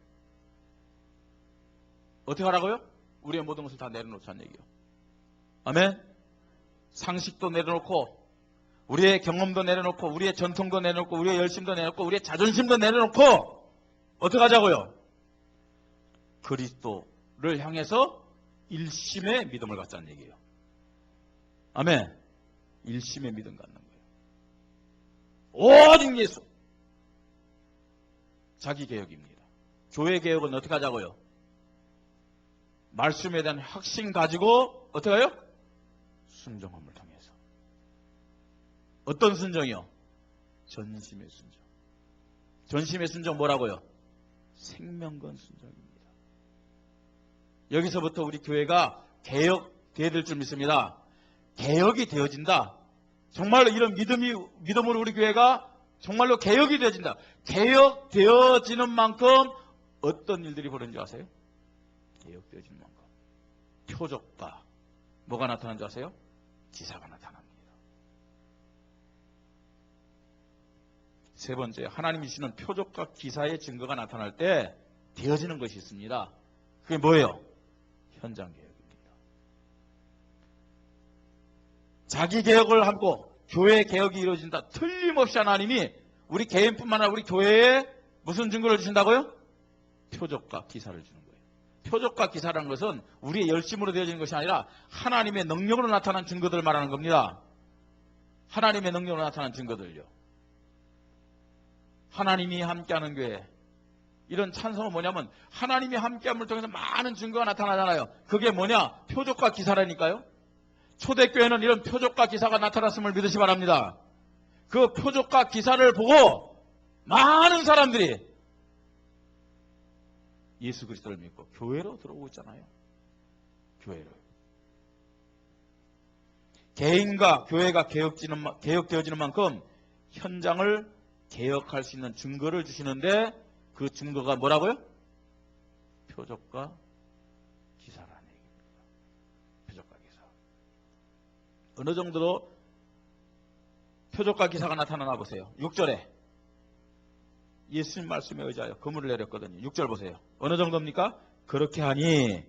어떻게 하라고요? 우리의 모든 것을 다 내려놓자는 얘기요. 아멘? 상식도 내려놓고 우리의 경험도 내려놓고 우리의 전통도 내려놓고 우리의 열심도 내려놓고 우리의 자존심도 내려놓고 어떻게 하자고요? 그리스도를 향해서 일심의 믿음을 갖자는 얘기예요. 아멘. 일심의 믿음 갖는 거예요. 오직 예수. 자기 개혁입니다. 교회 개혁은 어떻게 하자고요? 말씀에 대한 확신 가지고 어떻게 해요? 순종함을 통해서. 어떤 순종이요? 전심의 순종. 전심의 순종 뭐라고요? 생명건 순종입니다. 여기서부터 우리 교회가 개혁되어야 될 줄 믿습니다. 개혁이 되어진다. 정말로 이런 믿음으로 우리 교회가 정말로 개혁이 되어진다. 개혁되어지는 만큼 어떤 일들이 벌어지는 줄 아세요? 개혁되어지는 만큼 표적과 뭐가 나타나는 줄 아세요? 기사가 나타납니다. 세 번째, 하나님이 주시는 표적과 기사의 증거가 나타날 때 되어지는 것이 있습니다. 그게 뭐예요? 현장 개혁입니다. 자기 개혁을 하고 교회 개혁이 이루어진다. 틀림없이 하나님이 우리 개인뿐만 아니라 우리 교회에 무슨 증거를 주신다고요? 표적과 기사를 주는 거예요. 표적과 기사라는 것은 우리의 열심으로 되어지는 것이 아니라 하나님의 능력으로 나타난 증거들을 말하는 겁니다. 하나님의 능력으로 나타난 증거들요. 하나님이 함께하는 교회. 이런 찬송은 뭐냐면 하나님이 함께함을 통해서 많은 증거가 나타나잖아요. 그게 뭐냐? 표적과 기사라니까요. 초대교회는 이런 표적과 기사가 나타났음을 믿으시 바랍니다. 그 표적과 기사를 보고 많은 사람들이 예수 그리스도를 믿고 교회로 들어오고 있잖아요. 교회로. 개인과 교회가 개혁되어지는 만큼 현장을 개혁할 수 있는 증거를 주시는데 그 증거가 뭐라고요? 표적과 기사라는 얘기입니다. 표적과 기사. 어느 정도로 표적과 기사가 나타나나 보세요. 6절에 예수님 말씀에 의지하여 그물을 내렸거든요. 6절 보세요. 어느 정도입니까? 그렇게 하니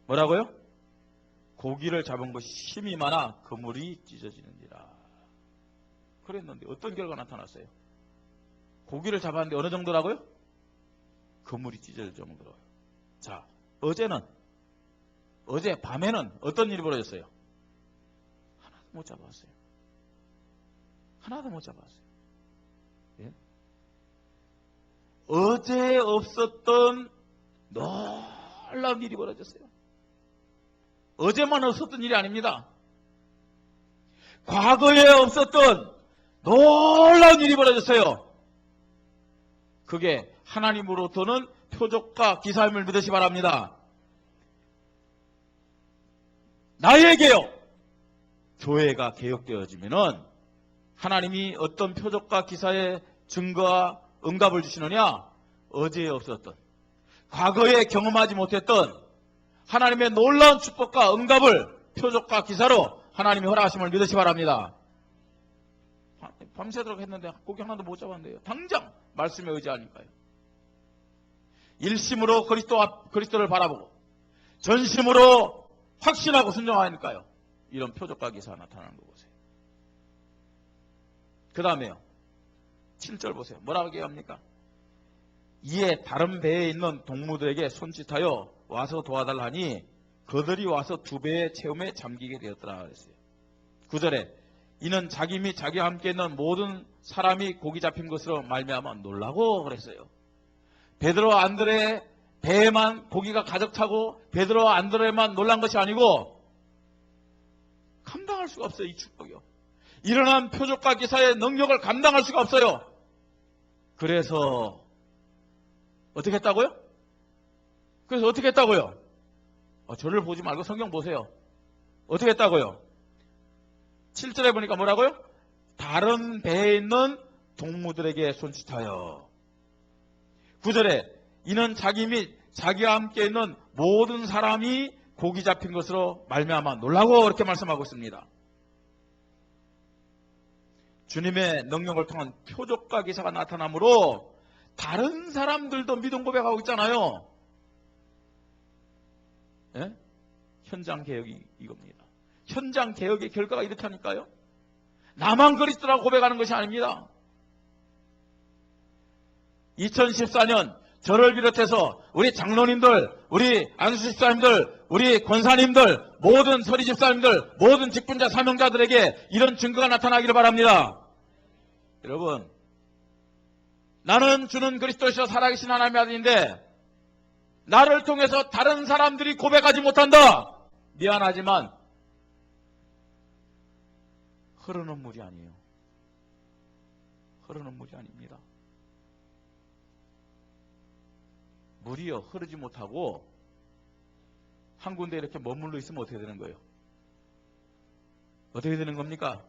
뭐라고요? 고기를 잡은 것이 힘이 많아 그물이 찢어지는지라. 그랬는데 어떤 결과가 나타났어요? 고기를 잡았는데 어느 정도라고요? 그물이 찢어질 정도로. 자, 어제 밤에는 어떤 일이 벌어졌어요? 하나도 못 잡았어요. 하나도 못 잡았어요. 예? 어제 없었던 놀라운 일이 벌어졌어요. 어제만 없었던 일이 아닙니다. 과거에 없었던 놀라운 일이 벌어졌어요. 그게 하나님으로부터는 표적과 기사임을 믿으시 바랍니다. 나에게요. 교회가 개혁되어지면은 하나님이 어떤 표적과 기사의 증거와 응답을 주시느냐? 어제에 없었던, 과거에 경험하지 못했던 하나님의 놀라운 축복과 응답을 표적과 기사로 하나님이 허락하심을 믿으시 바랍니다. 밤새도록 했는데 고기 하나도 못 잡았는데요. 당장 말씀에 의지하니까요. 일심으로 그리스도를 바라보고 전심으로 확신하고 순종하니까요. 이런 표적과 기사가 나타나는 거 보세요. 그 다음에요. 7절 보세요. 뭐라고 얘기합니까? 이에 다른 배에 있는 동무들에게 손짓하여 와서 도와달라 하니 그들이 와서 2배의 체험에 잠기게 되었더라 그랬어요. 9절에 이는 자기 및 자기와 함께 있는 모든 사람이 고기 잡힌 것으로 말미암아 놀라고 그랬어요. 베드로와 안드레 배에만 고기가 가득 차고 베드로와 안드레만 놀란 것이 아니고 감당할 수가 없어요. 이 축복이요. 일어난 표적과 기사의 능력을 감당할 수가 없어요. 그래서 어떻게 했다고요? 저를 보지 말고 성경 보세요. 어떻게 했다고요? 7절에 보니까 뭐라고요? 다른 배에 있는 동무들에게 손짓하여. 9절에 이는 자기 및 자기와 함께 있는 모든 사람이 고기 잡힌 것으로 말미암아 놀라고 그렇게 말씀하고 있습니다. 주님의 능력을 통한 표적과 기사가 나타나므로 다른 사람들도 믿음 고백하고 있잖아요. 예? 현장 개혁이 이겁니다. 현장 개혁의 결과가 이렇다니까요. 나만 그리스도라고 고백하는 것이 아닙니다. 2014년 저를 비롯해서 우리 장로님들, 우리 안수집사님들, 우리 권사님들, 모든 서리집사님들, 모든 직분자 사명자들에게 이런 증거가 나타나기를 바랍니다. 여러분, 나는 주는 그리스도시여 살아계신 하나님의 아들인데 나를 통해서 다른 사람들이 고백하지 못한다. 미안하지만 흐르는 물이 아니에요. 흐르는 물이 아닙니다. 물이요, 흐르지 못하고 한 군데 이렇게 머물러 있으면 어떻게 되는 거예요? 어떻게 되는 겁니까?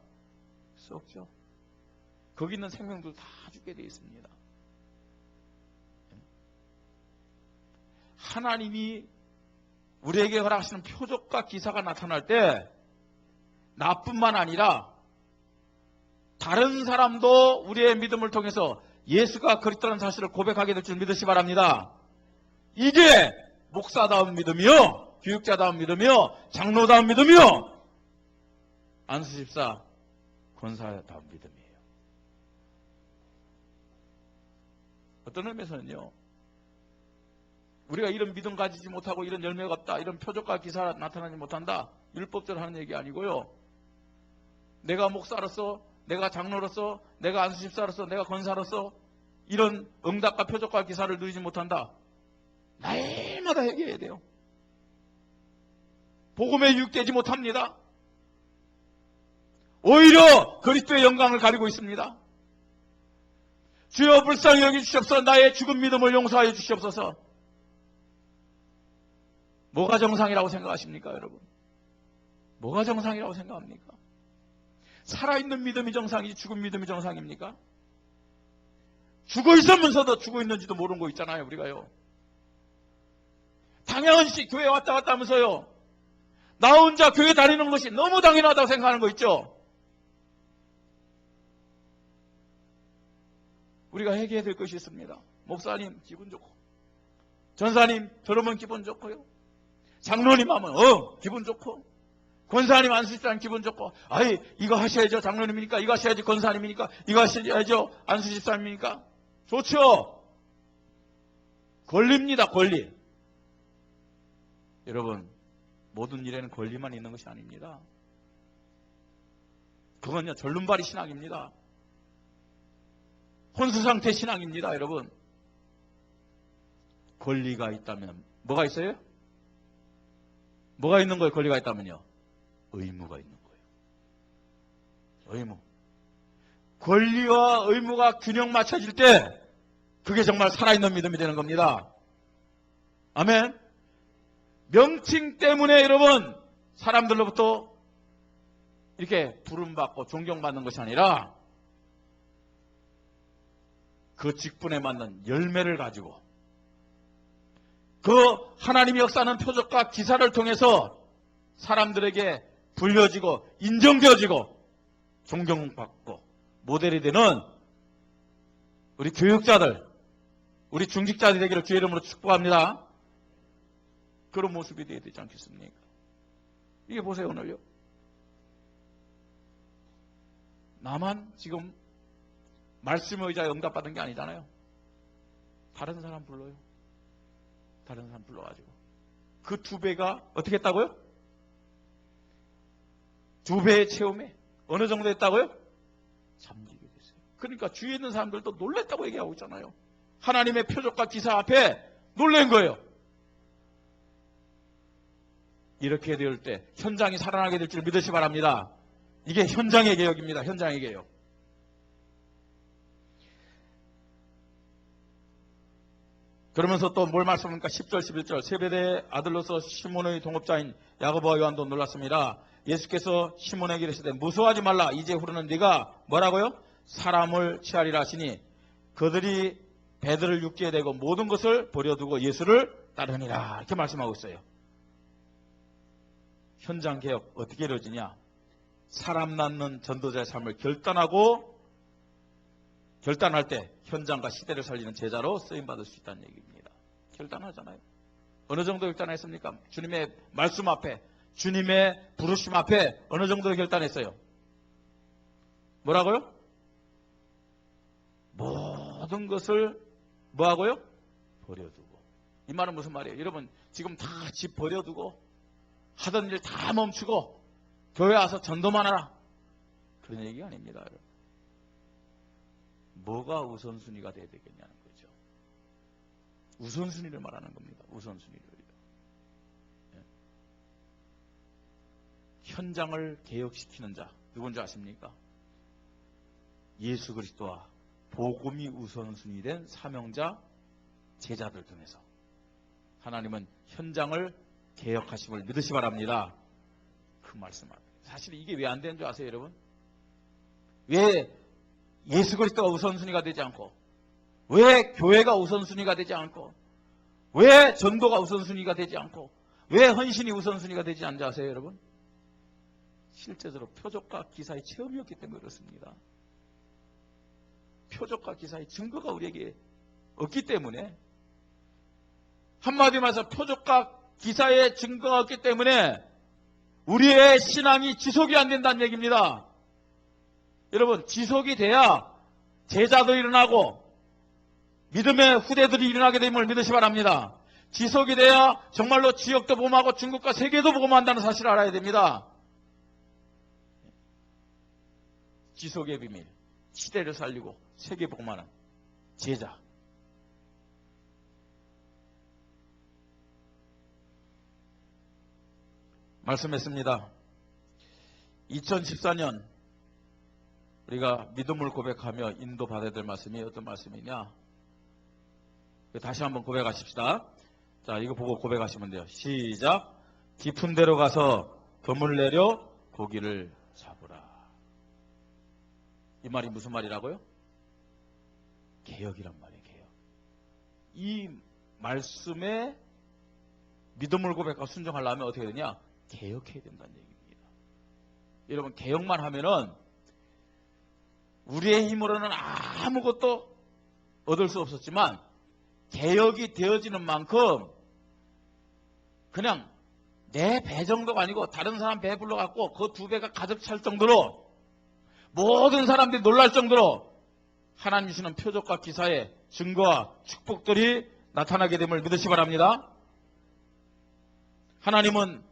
썩죠. 거기 있는 생명도 다 죽게 되어 있습니다. 하나님이 우리에게 허락하시는 표적과 기사가 나타날 때 나뿐만 아니라 다른 사람도 우리의 믿음을 통해서 예수가 그리스도라는 사실을 고백하게 될 줄 믿으시 바랍니다. 이게 목사다운 믿음이요, 교육자다운 믿음이요, 장로다운 장로다운 안수집사, 권사다운 믿음이에요. 어떤 의미에서는요, 우리가 이런 믿음 가지지 못하고 이런 열매가 없다, 이런 표적과 기사 나타나지 못한다, 율법대로 하는 얘기 아니고요. 내가 목사로서, 내가 장로로서, 내가 안수집사로서, 내가 권사로서 이런 응답과 표적과 기사를 누리지 못한다. 날마다 회개해야 돼요. 복음에 유익되지 못합니다. 오히려 그리스도의 영광을 가리고 있습니다. 주여 불쌍히 여기주시옵소서. 나의 죽은 믿음을 용서하여 주시옵소서. 뭐가 정상이라고 생각하십니까, 여러분? 뭐가 정상이라고 생각합니까? 살아있는 믿음이 정상이지 죽은 믿음이 정상입니까? 죽어 있으면서도 죽어 있는지도 모르는 거 있잖아요, 우리가요. 당연한 씨 교회 왔다 갔다 하면서요, 나 혼자 교회 다니는 것이 너무 당연하다고 생각하는 거 있죠? 우리가 회개해야 될 것이 있습니다. 목사님 기분 좋고, 전사님 들으면 기분 좋고요, 장로님 하면 기분 좋고, 권사님 안수집사님 기분 좋고, 아이 이거 하셔야죠, 장로님이니까. 이거 하셔야지 권사님이니까. 이거 하셔야죠, 안수집사님이니까. 좋죠. 권리입니다, 권리. 여러분, 모든 일에는 권리만 있는 것이 아닙니다. 그건요 절름발이 신앙입니다. 혼수상태 신앙입니다, 여러분. 권리가 있다면 뭐가 있어요? 뭐가 있는 거예요? 권리가 있다면요, 의무가 있는 거예요. 의무. 권리와 의무가 균형 맞춰질 때 그게 정말 살아있는 믿음이 되는 겁니다. 아멘. 명칭 때문에 여러분 사람들로부터 이렇게 부름받고 존경받는 것이 아니라 그 직분에 맞는 열매를 가지고 그 하나님의 역사하는 표적과 기사를 통해서 사람들에게 불려지고 인정되어지고 존경받고 모델이 되는 우리 교육자들, 우리 중직자들이 되기를 주의 이름으로 축복합니다. 그런 모습이 되어야 되지 않겠습니까? 이게 보세요, 오늘요. 나만 지금 말씀의 의자에 응답받은 게 아니잖아요. 다른 사람 불러요. 다른 사람 불러가지고 그 2배가 어떻게 했다고요? 2배의 체험에 어느 정도 했다고요? 잠기게 됐어요. 그러니까 주위에 있는 사람들도 놀랬다고 얘기하고 있잖아요. 하나님의 표적과 기사 앞에 놀란 거예요. 이렇게 될 때 현장이 살아나게 될 줄 믿으시 바랍니다. 이게 현장의 개혁입니다. 현장의 개혁. 그러면서 또 뭘 말씀합니까? 10절 11절 세베대의 아들로서 시몬의 동업자인 야고보와 요한도 놀랐습니다. 예수께서 시몬에게 이르시되 무서워하지 말라. 이제 후로는 네가 뭐라고요? 사람을 취하리라 하시니 그들이 배들을 육지에 대고 모든 것을 버려두고 예수를 따르니라. 이렇게 말씀하고 있어요. 현장 개혁 어떻게 이루어지냐? 사람 낳는 전도자의 삶을 결단할 때 현장과 시대를 살리는 제자로 쓰임받을 수 있다는 얘기입니다. 결단하잖아요. 어느 정도 결단했습니까? 주님의 말씀 앞에, 주님의 부르심 앞에 어느 정도 결단했어요? 뭐라고요? 모든 것을 뭐하고요? 버려두고. 이 말은 무슨 말이에요? 여러분 지금 다 집 버려두고 하던 일 다 멈추고 교회 와서 전도만 하라, 그런 얘기가 아닙니다. 여러분. 뭐가 우선순위가 돼야 되겠냐는 거죠. 우선순위를 말하는 겁니다. 우선순위를. 현장을 개혁시키는 자 누군지 아십니까? 예수 그리스도와 복음이 우선순위 된 사명자 제자들 통해서 하나님은 현장을 개혁하심을 믿으시 바랍니다. 그 말씀 앞에. 사실 이게 왜 안 되는 줄 아세요, 여러분? 왜 예수 그리스도가 우선순위가 되지 않고, 왜 교회가 우선순위가 되지 않고, 왜 전도가 우선순위가 되지 않고, 왜 헌신이 우선순위가 되지 않는지 아세요, 여러분? 실제적으로 표적과 기사의 체험이었기 때문에 그렇습니다. 표적과 기사의 증거가 우리에게 없기 때문에, 한마디로 말해서 표적과 기사의 증거가 없기 때문에 우리의 신앙이 지속이 안 된다는 얘기입니다. 여러분, 지속이 돼야 제자도 일어나고 믿음의 후대들이 일어나게 됨을 믿으시 바랍니다. 지속이 돼야 정말로 지역도 보험하고 중국과 세계도 보험한다는 사실을 알아야 됩니다. 지속의 비밀, 시대를 살리고 세계 보험하는 제자. 말씀했습니다. 2014년 우리가 믿음을 고백하며 인도받아야 될 말씀이 어떤 말씀이냐? 다시 한번 고백하십시다. 자, 이거 보고 고백하시면 돼요. 시작. 깊은 데로 가서 그물 내려 고기를 잡으라. 이 말이 무슨 말이라고요? 개혁이란 말이에요. 개혁. 이 말씀에 믿음을 고백하고 순종하려면 어떻게 되냐? 개혁해야 된다는 얘기입니다. 여러분, 개혁만 하면은 우리의 힘으로는 아무것도 얻을 수 없었지만 개혁이 되어지는 만큼 그냥 내 배 정도가 아니고 다른 사람 배 불러갖고 그 2배가 가득 찰 정도로 모든 사람들이 놀랄 정도로 하나님 주시는 표적과 기사의 증거와 축복들이 나타나게 됨을 믿으시 바랍니다. 하나님은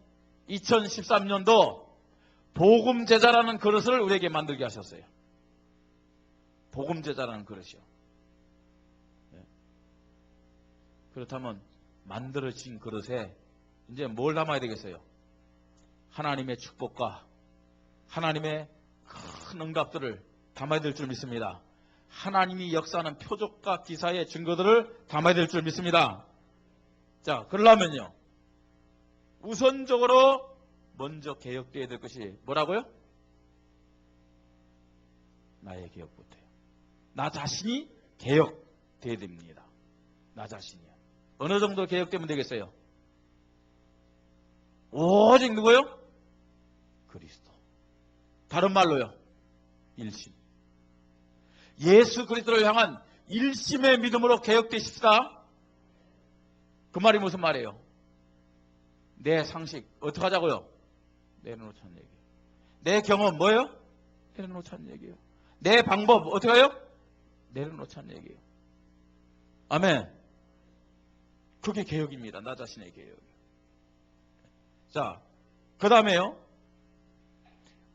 2013년도 복음 제자라는 그릇을 우리에게 만들게 하셨어요. 복음 제자라는 그릇이요. 그렇다면 만들어진 그릇에 이제 뭘 담아야 되겠어요? 하나님의 축복과 하나님의 큰 응답들을 담아야 될 줄 믿습니다. 하나님이 역사하는 표적과 기사의 증거들을 담아야 될 줄 믿습니다. 자, 그러려면요, 우선적으로 먼저 개혁되어야 될 것이 뭐라고요? 나의 개혁부터요. 나 자신이 개혁되어야 됩니다. 나 자신이요. 어느 정도 개혁되면 되겠어요? 오직 누구요? 그리스도. 다른 말로요, 일심. 예수 그리스도를 향한 일심의 믿음으로 개혁되십시다. 그 말이 무슨 말이에요? 내 상식 어떻게 하자고요? 내려놓자는 얘기예요. 내 경험 뭐예요? 내려놓자는 얘기예요. 내 방법 어떻게 해요? 내려놓자는 얘기예요. 아멘. 그게 개혁입니다. 나 자신의 개혁. 자, 그 다음에요,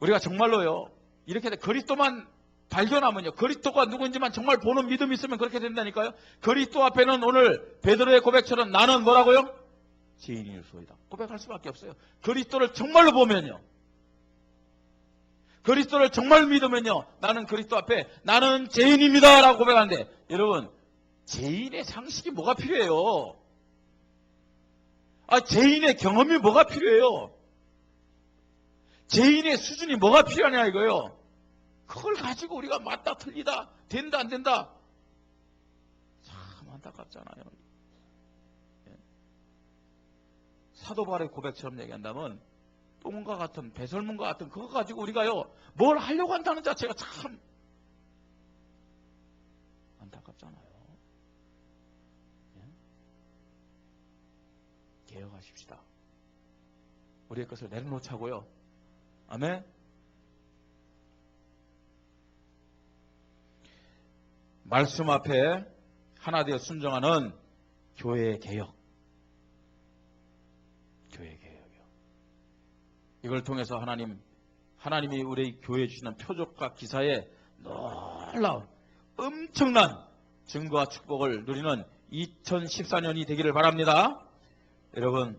우리가 정말로요, 이렇게 그리스도만 발견하면요, 그리스도가 누군지만 정말 보는 믿음이 있으면 그렇게 된다니까요. 그리스도 앞에는 오늘 베드로의 고백처럼 나는 뭐라고요? 죄인일소이다. 고백할 수밖에 없어요. 그리스도를 정말로 보면요, 그리스도를 정말 믿으면요, 나는 그리스도 앞에 나는 죄인입니다 라고 고백하는데, 여러분, 죄인의 상식이 뭐가 필요해요? 죄인의 경험이 뭐가 필요해요? 죄인의 수준이 뭐가 필요하냐 이거요. 그걸 가지고 우리가 맞다 틀리다 된다 안 된다, 참 안타깝잖아요. 사도 바울의 고백처럼 얘기한다면 똥과 같은 배설물과 같은 그거 가지고 우리가요 뭘 하려고 한다는 자체가 참 안타깝잖아요. 개혁하십시다. 우리의 것을 내려놓자고요. 아멘. 말씀 앞에 하나 되어 순종하는 교회의 개혁. 교회의 개혁이요. 이걸 통해서 하나님이 우리 교회에 주시는 표적과 기사에 놀라운 엄청난 증거와 축복을 누리는 2014년이 되기를 바랍니다. 여러분,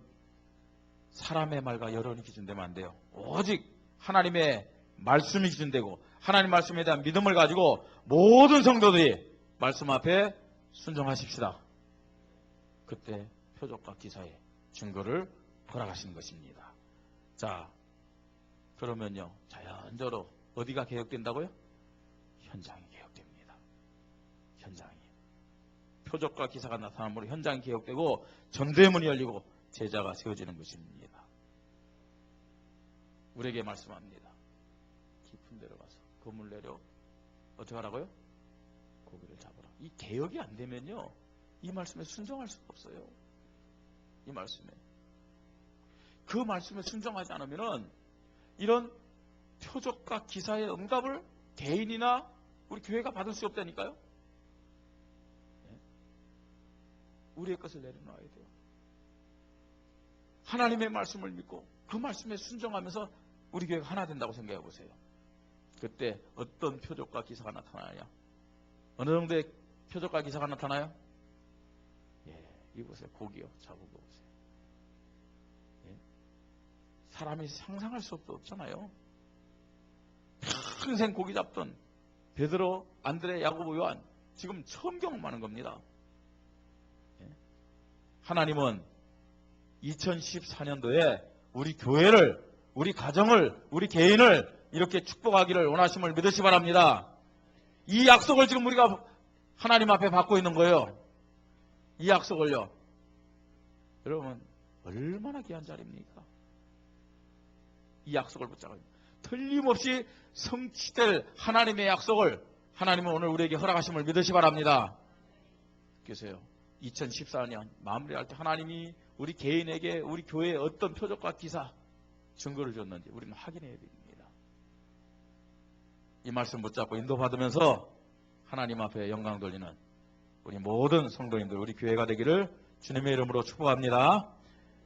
사람의 말과 여론이 기준되면 안 돼요. 오직 하나님의 말씀이 기준되고 하나님 말씀에 대한 믿음을 가지고 모든 성도들이 말씀 앞에 순종하십시다. 그때 표적과 기사의 증거를 허락하시는 것입니다. 자, 그러면요, 자연적으로 어디가 개혁된다고요? 현장이 개혁됩니다. 현장이. 표적과 기사가 나타남으로 현장이 개혁되고 전대문이 열리고 제자가 세워지는 것입니다. 우리에게 말씀합니다. 깊은 데로 가서 그물 내려 어떻게 하라고요? 고기를 잡으라. 이 개혁이 안 되면요, 이 말씀에 순종할 수가 없어요. 이 말씀에. 그 말씀에 순종하지 않으면은 이런 표적과 기사의 응답을 개인이나 우리 교회가 받을 수 없다니까요. 우리의 것을 내려놔야 돼요. 하나님의 말씀을 믿고 그 말씀에 순종하면서 우리 교회가 하나 된다고 생각해 보세요. 그때 어떤 표적과 기사가 나타나냐? 어느 정도의 표적과 기사가 나타나요? 예, 이곳에 고기요, 잡은 거 보세요. 예? 사람이 상상할 수 없잖아요. 평생 고기 잡던 베드로, 안드레, 야고보, 요한 지금 처음 경험하는 겁니다. 예? 하나님은 2014년도에 우리 교회를, 우리 가정을, 우리 개인을 이렇게 축복하기를 원하심을 믿으시 바랍니다. 이 약속을 지금 우리가 하나님 앞에 받고 있는 거예요. 이 약속을요. 여러분 얼마나 귀한 자리입니까? 이 약속을 붙잡아요. 틀림없이 성취될 하나님의 약속을 하나님은 오늘 우리에게 허락하심을 믿으시 바랍니다. 그래서요. 2014년 마무리할 때 하나님이 우리 개인에게 우리 교회에 어떤 표적과 기사 증거를 줬는지 우리는 확인해야 됩니다. 이 말씀 붙잡고 인도받으면서 하나님 앞에 영광 돌리는 우리 모든 성도님들, 우리 교회가 되기를 주님의 이름으로 축복합니다.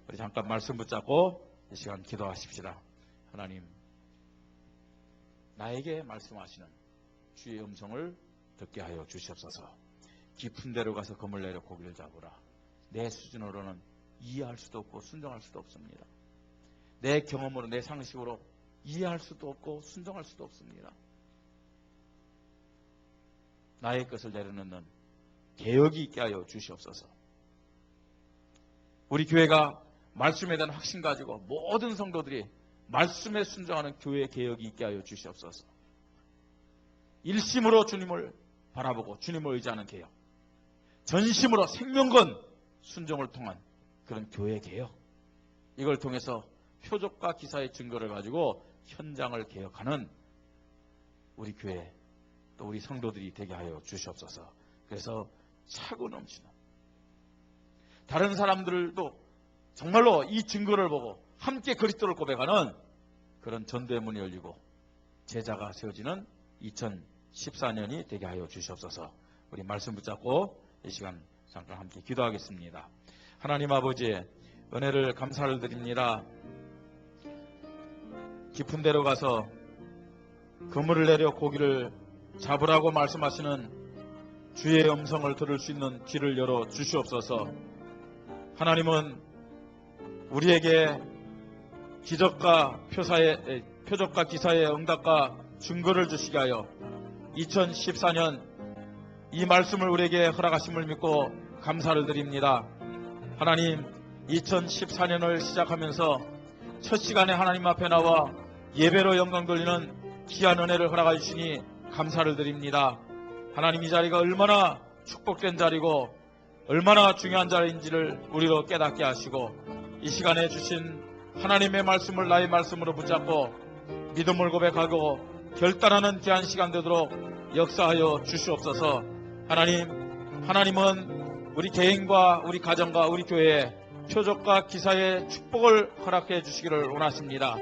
우리 잠깐 말씀 붙잡고 이 시간 기도하십시다. 하나님, 나에게 말씀하시는 주의 음성을 듣게 하여 주시옵소서. 깊은 데로 가서 검을 내려 고기를 잡으라. 내 수준으로는 이해할 수도 없고 순종할 수도 없습니다. 내 경험으로, 내 상식으로 이해할 수도 없고 순종할 수도 없습니다. 나의 것을 내려놓는 개혁이 있게 하여 주시옵소서. 우리 교회가 말씀에 대한 확신 가지고 모든 성도들이 말씀에 순종하는 교회 개혁이 있게 하여 주시옵소서. 일심으로 주님을 바라보고 주님을 의지하는 개혁, 전심으로 생명건 순종을 통한 그런 교회 개혁, 이걸 통해서 표적과 기사의 증거를 가지고 현장을 개혁하는 우리 교회 또 우리 성도들이 되게 하여 주시옵소서. 그래서 차고 넘치는 다른 사람들도 정말로 이 증거를 보고 함께 그리스도를 고백하는 그런 전도의 문이 열리고 제자가 세워지는 2014년이 되게 하여 주시옵소서. 우리 말씀 붙잡고 이 시간 잠깐 함께 기도하겠습니다. 하나님 아버지, 은혜를 감사를 드립니다. 깊은 데로 가서 그물을 내려 고기를 잡으라고 말씀하시는 주의 음성을 들을 수 있는 귀를 열어 주시옵소서. 하나님은 우리에게 기적과 표적과 기사의 응답과 증거를 주시게 하여 2014년 이 말씀을 우리에게 허락하심을 믿고 감사를 드립니다. 하나님, 2014년을 시작하면서 첫 시간에 하나님 앞에 나와 예배로 영광 돌리는 귀한 은혜를 허락해 주시니 감사를 드립니다. 하나님, 이 자리가 얼마나 축복된 자리고 얼마나 중요한 자리인지를 우리로 깨닫게 하시고 이 시간에 주신 하나님의 말씀을 나의 말씀으로 붙잡고 믿음을 고백하고 결단하는 귀한 시간 되도록 역사하여 주시옵소서. 하나님은 우리 개인과 우리 가정과 우리 교회에 표적과 기사의 축복을 허락해 주시기를 원하십니다.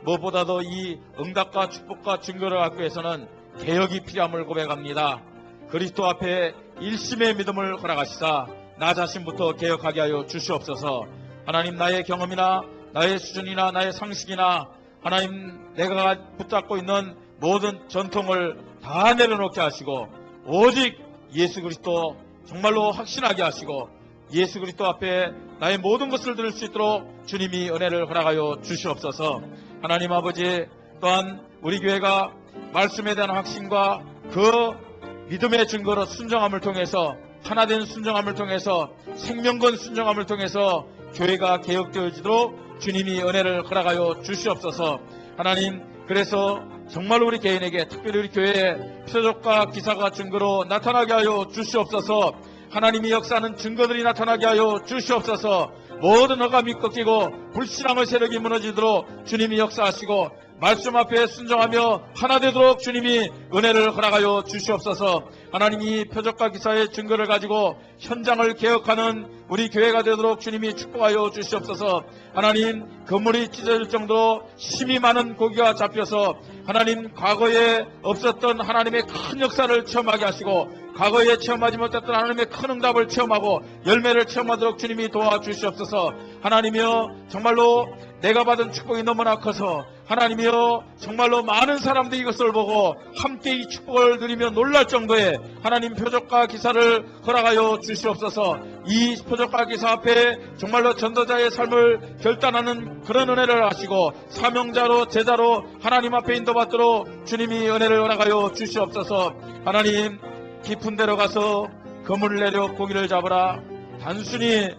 무엇보다도 이 응답과 축복과 증거를 갖기 위해서는 개혁이 필요함을 고백합니다. 그리스도 앞에 일심의 믿음을 허락하시사 나 자신부터 개혁하게 하여 주시옵소서. 하나님, 나의 경험이나 나의 수준이나 나의 상식이나 하나님, 내가 붙잡고 있는 모든 전통을 다 내려놓게 하시고 오직 예수 그리스도 정말로 확신하게 하시고 예수 그리스도 앞에 나의 모든 것을 드릴 수 있도록 주님이 은혜를 허락하여 주시옵소서. 하나님 아버지, 또한 우리 교회가 말씀에 대한 확신과 그 믿음의 증거로 순종함을 통해서 하나된 순종함을 통해서 생명건 순종함을 통해서 교회가 개혁되어지도록 주님이 은혜를 허락하여 주시옵소서. 하나님, 그래서 정말 우리 개인에게 특별히 우리 교회에 표적과 기사가 증거로 나타나게 하여 주시옵소서. 하나님이 역사하는 증거들이 나타나게 하여 주시옵소서. 모든 허감이 꺾이고 불신앙의 세력이 무너지도록 주님이 역사하시고 말씀 앞에 순종하며 하나 되도록 주님이 은혜를 허락하여 주시옵소서. 하나님이 표적과 기사의 증거를 가지고 현장을 개혁하는 우리 교회가 되도록 주님이 축복하여 주시옵소서. 하나님, 그물이 찢어질 정도로 힘이 많은 고기가 잡혀서 하나님, 과거에 없었던 하나님의 큰 역사를 체험하게 하시고 과거에 체험하지 못했던 하나님의 큰 응답을 체험하고 열매를 체험하도록 주님이 도와주시옵소서. 하나님이여 정말로 내가 받은 축복이 너무나 커서 하나님이여 정말로 많은 사람들이 이것을 보고 함께 이 축복을 누리며 놀랄 정도의 하나님 표적과 기사를 허락하여 주시옵소서. 이 표적과 기사 앞에 정말로 전도자의 삶을 결단하는 그런 은혜를 하시고 사명자로 제자로 하나님 앞에 인도받도록 주님이 은혜를 허락하여 주시옵소서. 하나님 깊은 데로 가서 그물을 내려 고기를 잡으라. 단순히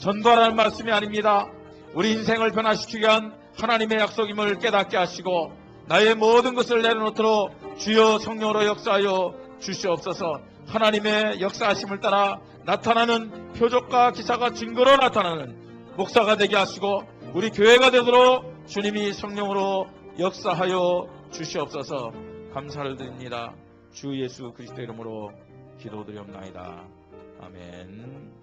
전도하라는 말씀이 아닙니다. 우리 인생을 변화시키기 위한 하나님의 약속임을 깨닫게 하시고 나의 모든 것을 내려놓도록 주여 성령으로 역사하여 주시옵소서. 하나님의 역사하심을 따라 나타나는 표적과 기사가 증거로 나타나는 목사가 되게 하시고 우리 교회가 되도록 주님이 성령으로 역사하여 주시옵소서. 감사를 드립니다. 주 예수 그리스도 이름으로 기도드리옵나이다. 아멘.